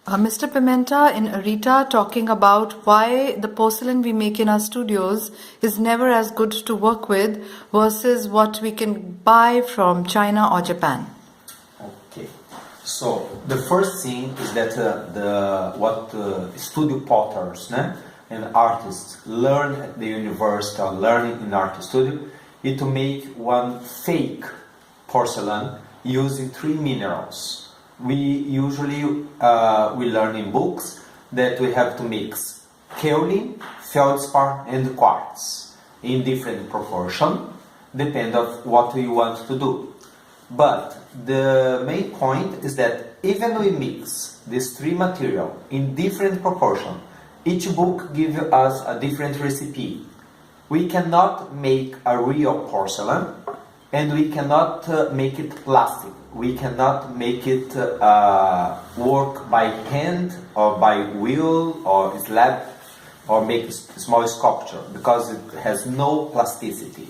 Mr. Pimenta in Arita talking about why the porcelain we make in our studios is never as good to work with versus what we can buy from China or Japan. Okay, so the first thing is that what studio potters and artists learn at the university or learning in art studio is to make one fake porcelain using three minerals. We usually we learn in books that we have to mix kaolin, feldspar and quartz in different proportion, depend of what we want to do. But the main point is that even we mix these three material in different proportion, each book gives us a different recipe. We cannot make a real porcelain and we cannot make it plastic. We cannot make it work by hand or by wheel or slab or make a small sculpture because it has no plasticity.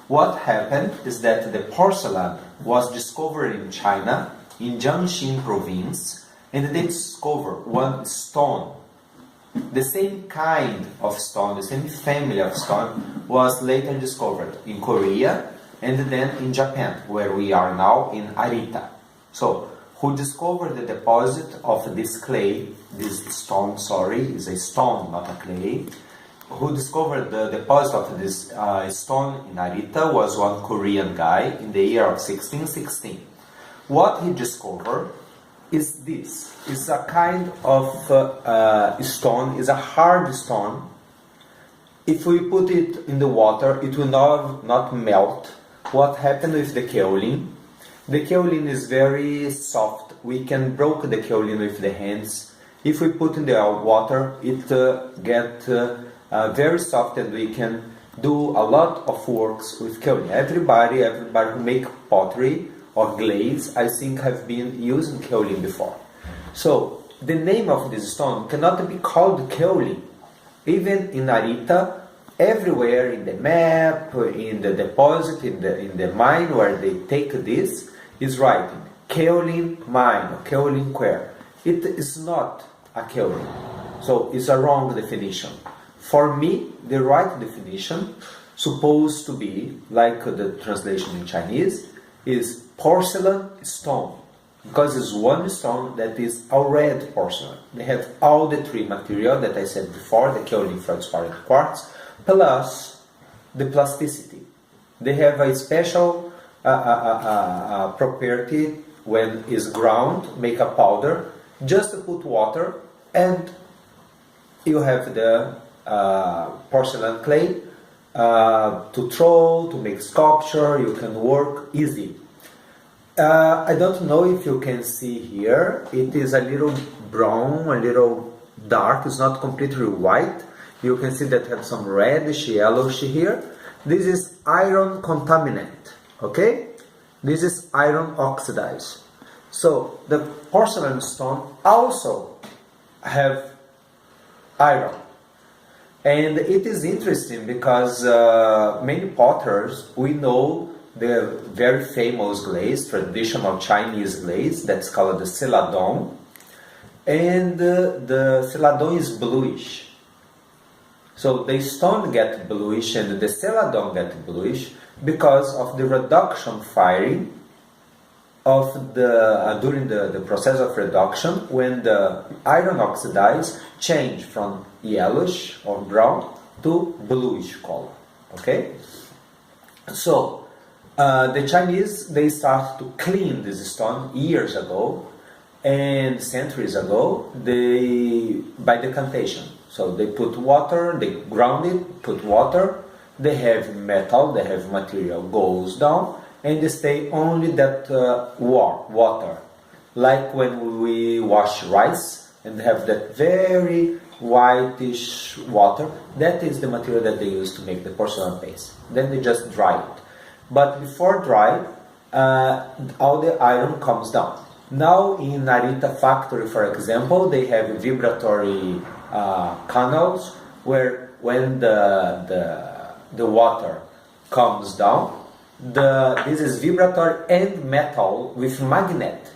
What happened is that the porcelain was discovered in China, in Jiangxi province, and they discovered one stone. The same kind of stone, the same family of stone was later discovered in Korea and then in Japan, where we are now in Arita. So, who discovered the deposit of this clay, this stone, sorry, is a stone, not a clay. Who discovered the deposit of this stone in Arita was one Korean guy in the year of 1616. What he discovered is this. It's a kind of stone, it's a hard stone. If we put it in the water, it will not melt. What happened with the kaolin? The kaolin is very soft. We can break the kaolin with the hands. If we put in the water, it gets very soft and we can do a lot of works with kaolin. Everybody who make pottery or glaze, I think have been using kaolin before. So the name of this stone cannot be called kaolin. Even in Arita, everywhere in the map, in the deposit, in the mine where they take this, is writing kaolin mine or kaolin quarry. It is not a kaolin, so it's a wrong definition. For me, the right definition, supposed to be like the translation in Chinese, is porcelain stone, because it's one stone that is a red porcelain. They have all the three material that I said before, the kaolin, feldspar, and quartz, plus the plasticity. They have a special property when it's ground, make a powder, just to put water and you have the porcelain clay to throw, to make sculpture, you can work easy. I don't know if you can see here, it is a little brown, a little dark, it's not completely white. You can see that have some reddish, yellowish here. This is iron contaminant, okay? This is iron oxidized. So the porcelain stone also have iron. And it is interesting because many potters, we know the very famous glaze, traditional Chinese glaze, that's called the celadon. And the celadon is bluish. So the stone get bluish and the celadon get bluish because of the reduction firing of during the process of reduction, when the iron oxidized change from yellowish or brown to bluish color. Okay, so the Chinese, they start to clean this stone years ago and centuries ago by decantation. So they put water, they ground it, put water, they have metal, they have material goes down, and they stay only that water. Like when we wash rice and have that very whitish water, that is the material that they use to make the porcelain paste. Then they just dry it. But before dry, all the iron comes down. Now in Arita factory, for example, they have vibratory canals where when the water comes down, this is vibratory and metal with magnet.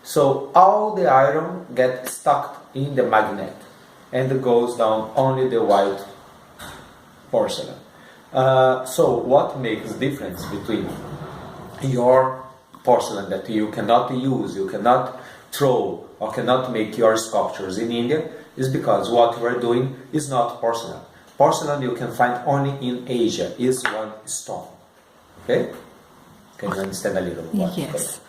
So all the iron gets stuck in the magnet and it goes down only the white porcelain. So what makes difference between your porcelain that you cannot use, you cannot throw or cannot make your sculptures in India is because what we're doing is not porcelain. Porcelain you can find only in Asia, is one stone. Okay? Can you understand a little what? Yes.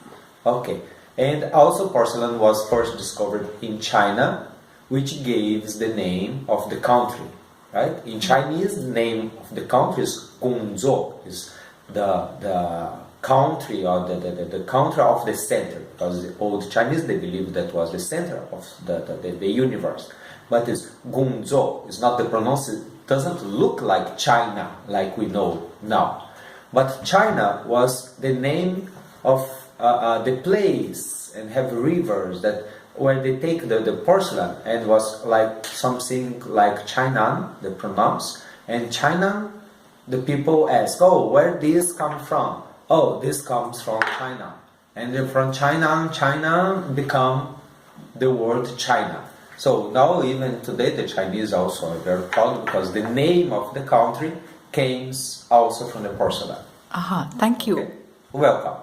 Okay. And also porcelain was first discovered in China, which gives the name of the country. Right? In Chinese, the name of the country is Gongzhou, is the country or the country of the center, because the old Chinese, they believed that was the center of the universe. But it's Gongzhou, it's not the pronunciation, doesn't look like China like we know now. But China was the name of the place, and have rivers that where they take the porcelain, and was like something like China, the pronounce, and China, the people ask, oh, where this come from? Oh, this comes from China. And then from China become the word China. So now even today the Chinese also are very proud because the name of the country came also from the porcelain. Thank you. Okay. Welcome.